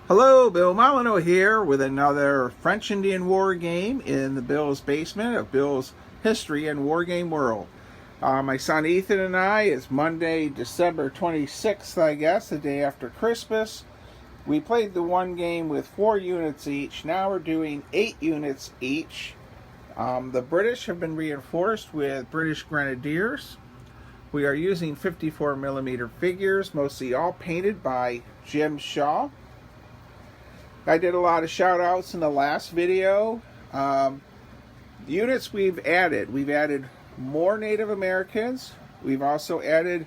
Hello, Bill Molyneux here with another French-Indian War game in the Bill's basement of Bill's History and War Game World. My son Ethan and I, it's Monday, December 26th, I guess, the day after Christmas. We played the one game with 4 units each. Now we're doing 8 units each. The British have been reinforced with British Grenadiers. We are using 54mm figures, mostly all painted by Jim Shaw. I did a lot of shout outs in the last video. Units we've added more Native Americans. We've also added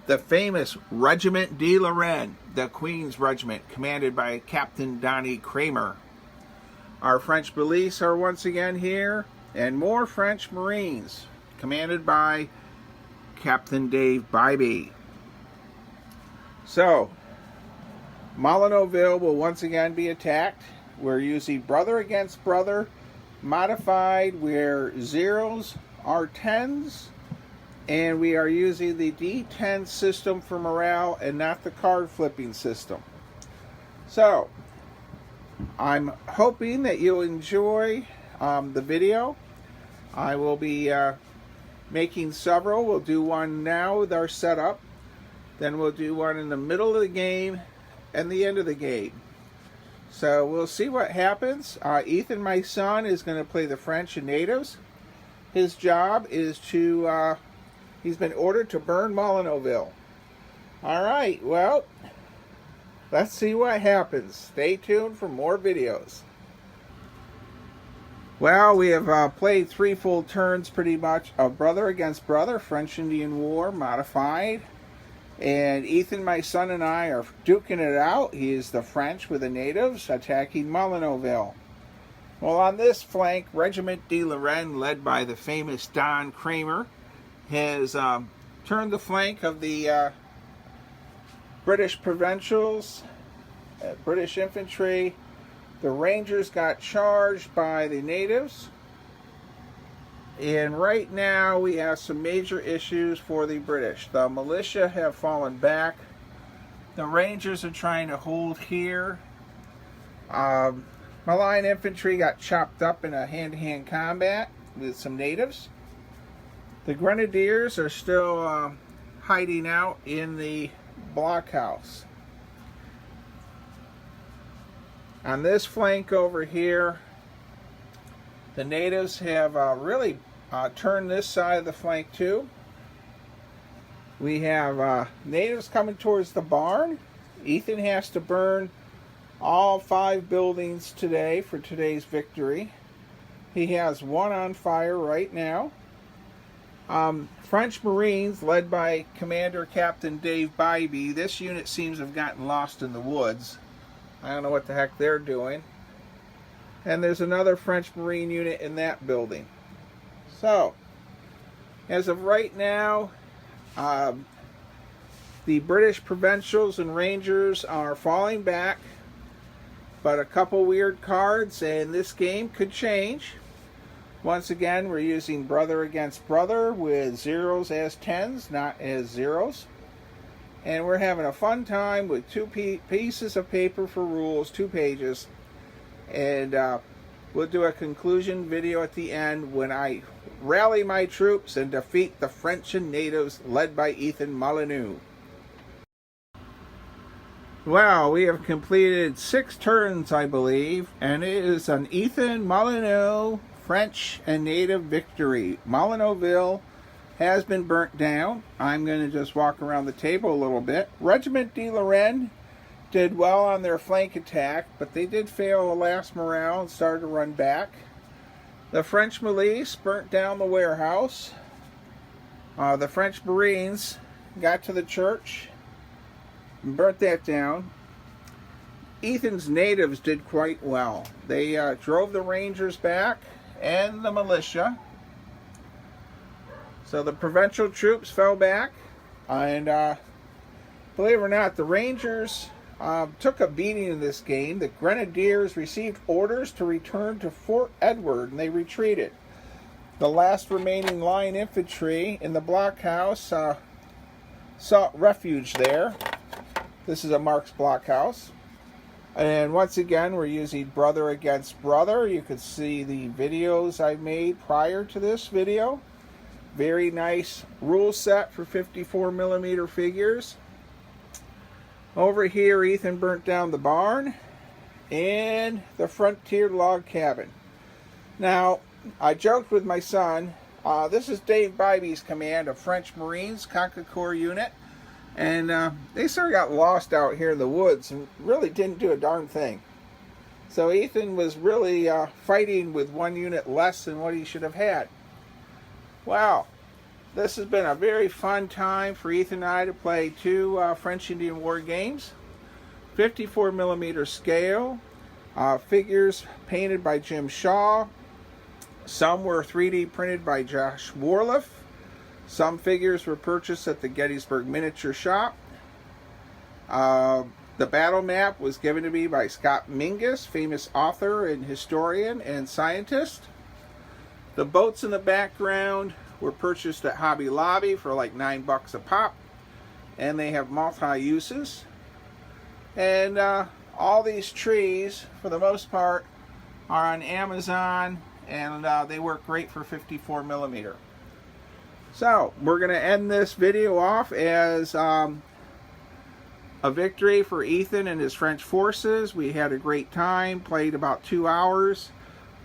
the famous Regiment de Lorraine, the Queen's Regiment, commanded by Captain Donnie Kramer. Our French police are once again here, and more French Marines, commanded by Captain Dave Bybee. So, Molyneuxville will once again be attacked. We're using brother against brother, modified where zeros are 10s, and we are using the D10 system for morale and not the card flipping system. So, I'm hoping that you'll enjoy the video. I will be making several. We'll do one now with our setup, then we'll do one in the middle of the game and the end of the game. So we'll see what happens. Ethan, my son, is going to play the French and natives. His job is to, he's been ordered to burn Molyneuxville. Alright, well, let's see what happens. Stay tuned for more videos. Well, we have played 3 full turns pretty much of brother against brother, French-Indian War, modified. And Ethan, my son, and I are duking it out. He is the French with the natives attacking Molyneuxville. Well, on this flank, Regiment de Lorraine, led by the famous Don Kramer, has turned the flank of the British Provincials, British infantry. The Rangers got charged by the natives. And right now we have some major issues for the British. The militia have fallen back. The Rangers are trying to hold here. Malign infantry got chopped up in a hand-to-hand combat with some natives. The Grenadiers are still hiding out in the blockhouse. On this flank over here, the natives have really turned this side of the flank too. We have natives coming towards the barn. Ethan has to burn all 5 buildings today for today's victory. He has 1 on fire right now. French Marines, led by Commander Captain Dave Bybee. This unit seems to have gotten lost in the woods. I don't know what the heck they're doing. And there's another French Marine unit in that building. So, as of right now, the British Provincials and Rangers are falling back. But a couple weird cards and this game could change. Once again, we're using brother against brother with zeros as 10s, not as zeros. And we're having a fun time with 2 pieces of paper for rules, 2 pages. And we'll do a conclusion video at the end when I rally my troops and defeat the French and natives led by Ethan Molyneux. Well, we have completed 6 turns, I believe, and it is an Ethan Molyneux French and native victory. Molyneuxville has been burnt down. I'm going to just walk around the table a little bit. Regiment de Lorraine did well on their flank attack, but they did fail the last morale and started to run back. The French milice burnt down the warehouse. The French Marines got to the church and burnt that down. Ethan's natives did quite well. They drove the Rangers back and the militia. So the provincial troops fell back, and believe it or not, the Rangers took a beating in this game. The Grenadiers received orders to return to Fort Edward, and they retreated. The last remaining line infantry in the blockhouse sought refuge there. This is a Marks blockhouse. And once again, we're using brother against brother. You can see the videos I made prior to this video. Very nice rule set for 54mm figures. Over here, Ethan burnt down the barn and the Frontier log cabin. Now, I joked with my son, this is Dave Bybee's command of French Marines, Conquer Corps unit. And they sort of got lost out here in the woods and really didn't do a darn thing. So Ethan was really fighting with one unit less than what he should have had. Wow, this has been a very fun time for Ethan and I to play two French Indian War games. 54mm scale, figures painted by Jim Shaw. Some were 3D printed by Josh Warliff. Some figures were purchased at the Gettysburg Miniature Shop. The battle map was given to me by Scott Mingus, famous author and historian and scientist. The boats in the background were purchased at Hobby Lobby for like $9 a pop, and they have multi-uses. And all these trees, for the most part, are on Amazon, and they work great for 54mm. So, we're going to end this video off as a victory for Ethan and his French forces. We had a great time, played about 2 hours.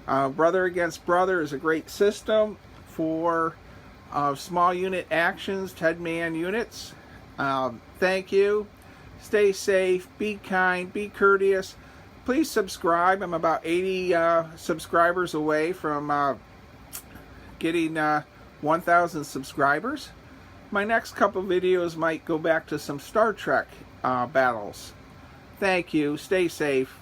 Brother against brother is a great system for small unit actions, 10-man units. Thank you. Stay safe, be kind, be courteous. Please subscribe. I'm about 80 subscribers away from getting 1,000 subscribers. My next couple videos might go back to some Star Trek battles. Thank you. Stay safe.